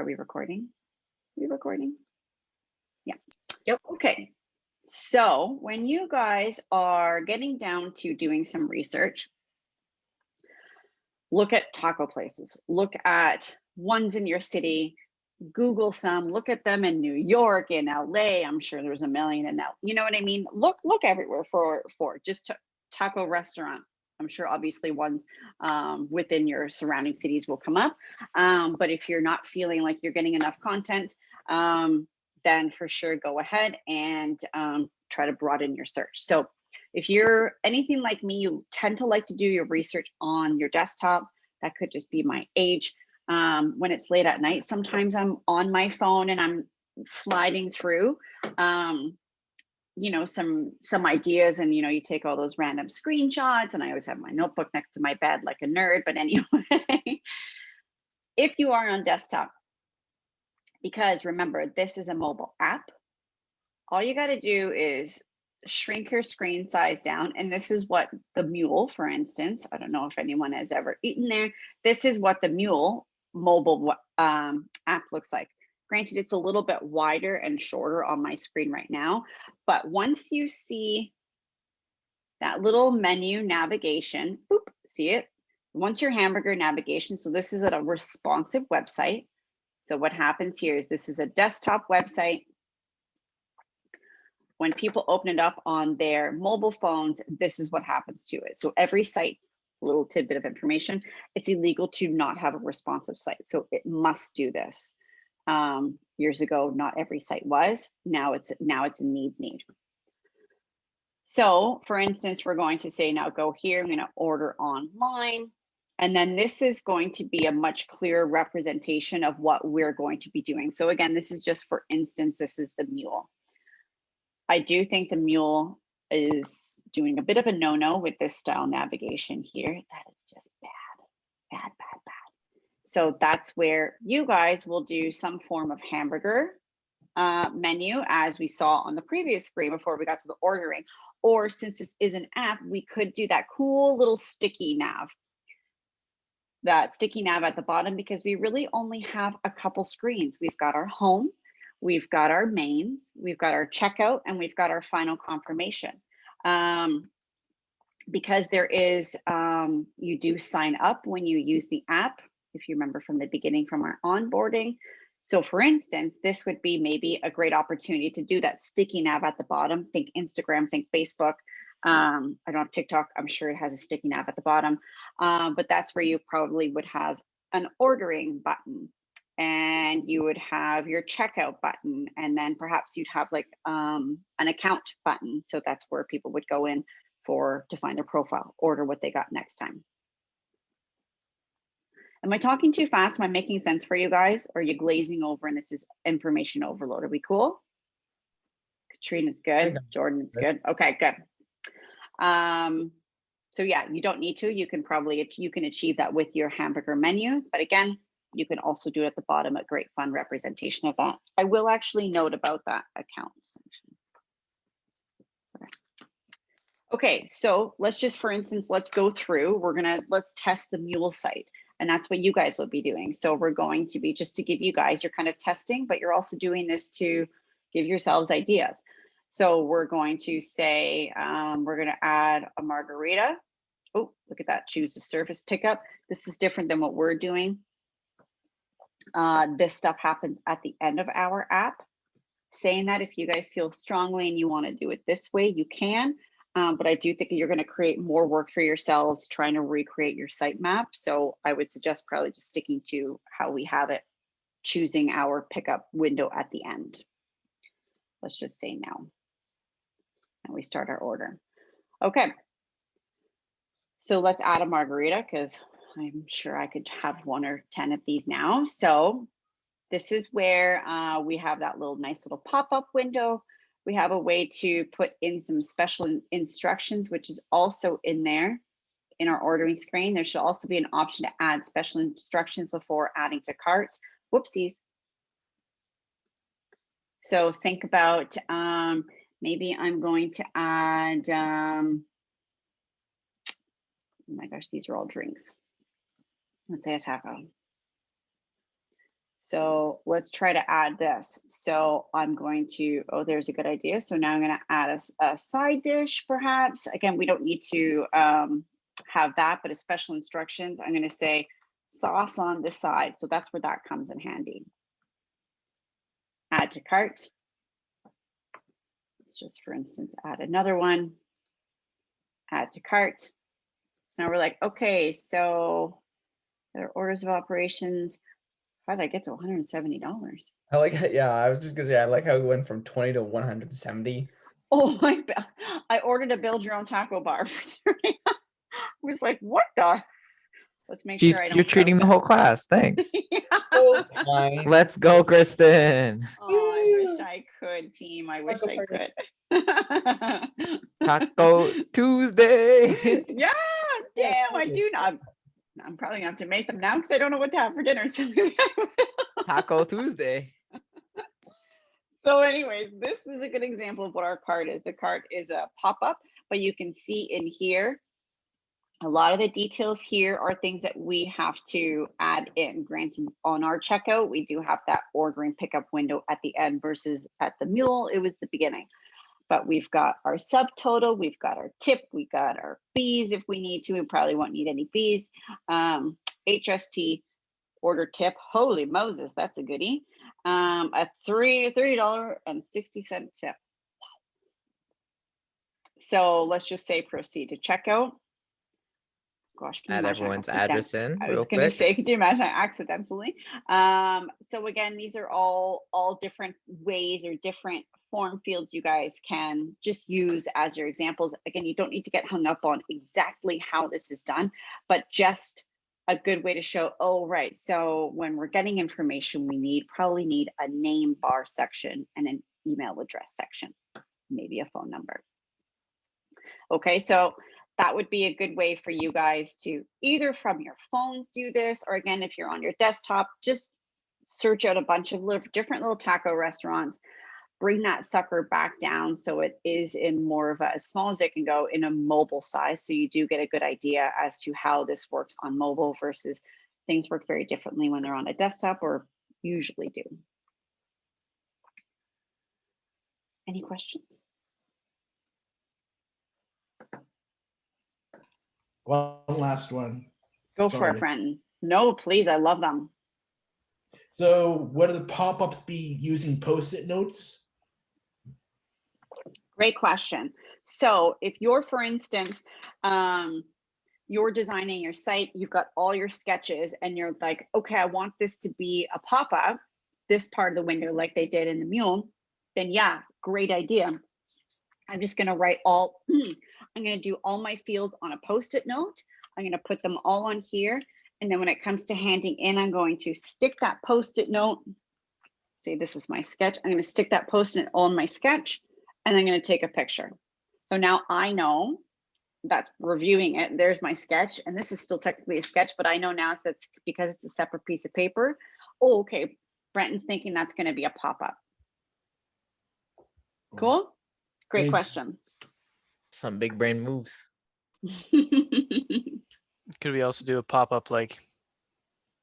Are we recording? Are we recording? Yeah. Yep. Okay. So when you guys are getting down to doing some research, look at taco places, look at ones in your city, Google some, look at them in New York, in LA. I'm sure there's a million in that. You know what I mean? Look everywhere for just taco restaurant. I'm sure obviously ones within your surrounding cities will come up. But if you're not feeling like you're getting enough content, then for sure go ahead and try to broaden your search. So if you're anything like me, you tend to like to do your research on your desktop. That could just be my age. When it's late at night, sometimes I'm on my phone and I'm sliding through, some ideas, and you take all those random screenshots, and I always have my notebook next to my bed like a nerd. But anyway, if you are on desktop, because remember, this is a mobile app, all you got to do is shrink your screen size down. And this is what the Mule, for instance, I don't know if anyone has ever eaten there. This is what the Mule mobile app looks like. Granted, it's a little bit wider and shorter on my screen right now, but once you see that little menu navigation, boop, see it? Once your hamburger navigation, so this is a responsive website. So what happens here is this is a desktop website. When people open it up on their mobile phones, this is what happens to it. So every site, a little tidbit of information, it's illegal to not have a responsive site. So it must do this. Years ago, not every site was. Now it's a need. So for instance, we're going to say, now go here, I'm going to order online. And then this is going to be a much clearer representation of what we're going to be doing. So again, this is just for instance, this is the Mule. I do think the Mule is doing a bit of a no-no with this style navigation here. That is just bad. So that's where you guys will do some form of hamburger menu, as we saw on the previous screen before we got to the ordering. Or since this is an app, we could do that cool little sticky nav. That sticky nav at the bottom, because we really only have a couple screens. We've got our home, we've got our mains, we've got our checkout, and we've got our final confirmation. Because there is, you do sign up when you use the app, if you remember from the beginning from our onboarding. So for instance, this would be maybe a great opportunity to do that sticky nav at the bottom. Think Instagram, think Facebook. I don't have TikTok. I'm sure it has a sticky nav at the bottom, but that's where you probably would have an ordering button, and you would have your checkout button, and then perhaps you'd have like an account button. So that's where people would go in to find their profile, order what they got next time. Am I talking too fast? Am I making sense for you guys? Or are you glazing over and this is information overload? Are we cool? Katrina's good. Jordan's good. Okay, good. So yeah, you don't need to. You can achieve that with your hamburger menu. But again, you can also do it at the bottom, a great fun representation of that. I will actually note about that account section. Okay, so let's just, for instance, let's go through. Let's test the Mule site. And that's what you guys will be doing. So we're going to be, just to give you guys, you're kind of testing, but you're also doing this to give yourselves ideas. So we're going to say, we're going to add a margarita. Oh, look at that, choose the service pickup. This is different than what we're doing. This stuff happens at the end of our app. Saying that, if you guys feel strongly and you want to do it this way, you can. But I do think you're going to create more work for yourselves trying to recreate your sitemap. So I would suggest probably just sticking to how we have it, choosing our pickup window at the end. Let's just say now. And we start our order. Okay. So let's add a margarita, because I'm sure I could have 1 or 10 of these now. So this is where we have that nice little pop-up window. We have a way to put in some special instructions, which is also in there in our ordering screen. There should also be an option to add special instructions before adding to cart. Whoopsies. So think about maybe I'm going to add, oh my gosh, these are all drinks. Let's say a taco. So let's try to add this. So I'm going to, oh, there's a good idea. So now I'm going to add a side dish, perhaps. Again, we don't need to have that, but as special instructions, I'm going to say sauce on the side. So that's where that comes in handy. Add to cart. Let's just, for instance, add another one. Add to cart. So now we're like, okay, so there are orders of operations. How did I get to $170? I like, yeah, I was just gonna say, I like how we went from 20 to 170. Oh my God. I ordered a build your own taco bar for 30. I was like, what the? Let's make sure I don't. You're treating the whole class. Thanks. So kind. Let's go, Kristen. Oh, I wish I could, team. I wish I could. Taco Tuesday. Yeah, damn, I do not. I'm probably gonna have to make them now because I don't know what to have for dinner. So Taco Tuesday. So anyways, this is a good example of what our cart is. The cart is a pop-up, but you can see in here, a lot of the details here are things that we have to add in. Granted, on our checkout, we do have that order and pickup window at the end versus at the mule, it was the beginning. But we've got our subtotal, we've got our tip, we got our fees if we need to. We probably won't need any fees. HST order tip, holy Moses, that's a goodie. A $30.60 tip. So let's just say proceed to checkout. Gosh, can you Add imagine everyone's address in I real was going to quick. say, could you imagine accidentally? So again, these are all different ways or different form fields you guys can just use as your examples. Again, you don't need to get hung up on exactly how this is done, but just a good way to show, oh, right. So when we're getting information, we probably need a name bar section and an email address section, maybe a phone number. Okay, so that would be a good way for you guys to either from your phones do this, or again, if you're on your desktop, just search out a bunch of different little taco restaurants, bring that sucker back down so it is in more of a, as small as it can go, in a mobile size. So you do get a good idea as to how this works on mobile versus things work very differently when they're on a desktop, or usually do. Any questions? One last one. Go for it, friend. No, please, I love them. So would the pop-ups be using Post-it notes? Great question. So if you're, for instance, you're designing your site, you've got all your sketches and you're like, okay, I want this to be a pop-up, this part of the window like they did in the mule, then yeah, great idea. I'm just gonna write I'm gonna do all my fields on a Post-it note. I'm gonna put them all on here. And then when it comes to handing in, I'm going to stick that Post-it note. Say this is my sketch. I'm gonna stick that Post-it on my sketch and I'm gonna take a picture. So now I know that's reviewing it. There's my sketch. And this is still technically a sketch, but I know now that's because it's a separate piece of paper. Oh, okay, Brenton's thinking that's gonna be a pop-up. Cool? Great question. Some big brain moves. Could we also do a pop-up like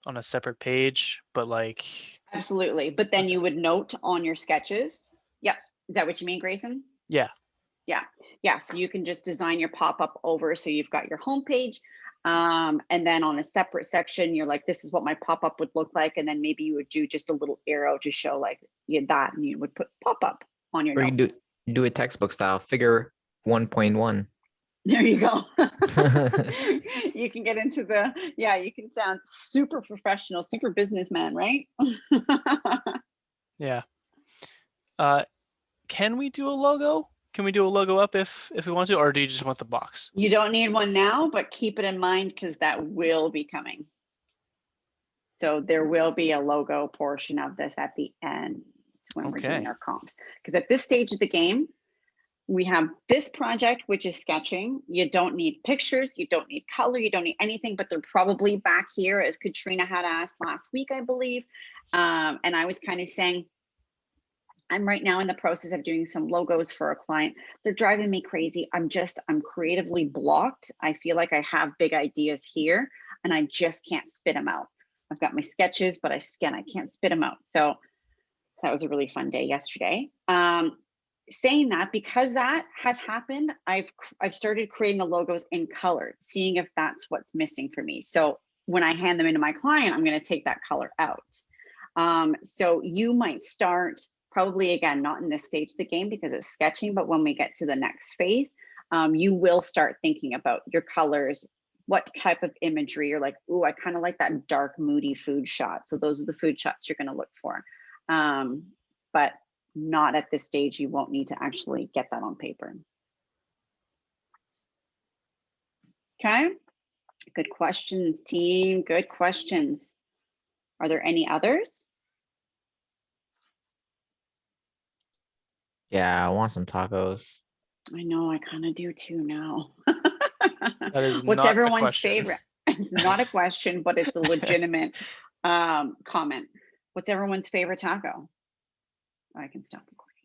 on a separate page, but like? Absolutely. But then you would note on your sketches. Yep. Is that what you mean, Grayson? Yeah. Yeah. Yeah. So you can just design your pop-up over. So you've got your home page. And then on a separate section, you're like, this is what my pop-up would look like. And then maybe you would do just a little arrow to show like you had that, and you would put pop-up on your Or notes. you do it textbook style, figure 1.1. There you go. You can get into the, yeah, you can sound super professional, super businessman, right? Yeah. Can we do a logo? Can we do a logo up if we want to, or do you just want the box? You don't need one now, but keep it in mind because that will be coming. So there will be a logo portion of this at the end when we're doing our comps. Because at this stage of the game, we have this project, which is sketching. You don't need pictures, you don't need color, you don't need anything, but they're probably back here, as Katrina had asked last week, I believe. And I was kind of saying, I'm right now in the process of doing some logos for a client. They're driving me crazy. I'm creatively blocked. I feel like I have big ideas here and I just can't spit them out. I've got my sketches, but I can't spit them out. So that was a really fun day yesterday. Saying that, because that has happened, I've started creating the logos in color, seeing if that's what's missing for me. So when I hand them into my client, I'm going to take that color out. So you might start probably, again, not in this stage of the game because it's sketching, but when we get to the next phase, you will start thinking about your colors, what type of imagery you're like, ooh, I kind of like that dark, moody food shot. So those are the food shots you're going to look for. But not at this stage. You won't need to actually get that on paper. Okay. Good questions, team. Good questions. Are there any others? Yeah, I want some tacos. I know, I kind of do too now. That is What's not a everyone's question. favorite? It's not a question, but it's a legitimate comment. What's everyone's favorite taco? I can stop the question.